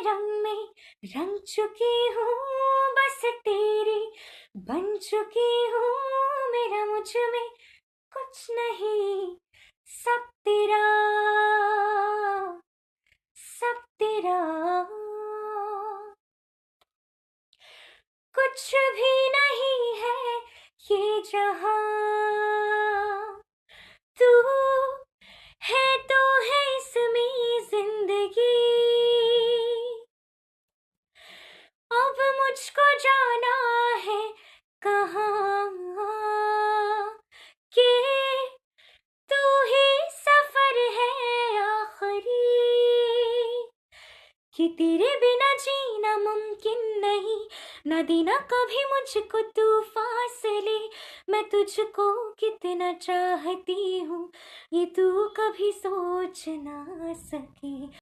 रंग में रंग चुकी हूँ, बस तेरी बन चुकी हूँ। मेरा मुझ में कुछ नहीं, सब तेरा, सब तेरा। कुछ भी नहीं है ये जहां, तू है तो है इसमें जिंदगी। अब मुझको जाना है कहाँ, कि तू ही सफर है आखिरी, कि तेरे बिना जीना मुमकिन नहीं। न देना कभी मुझको तू फासले, मैं तुझको कितना चाहती हूँ ये तू कभी सोच ना सके।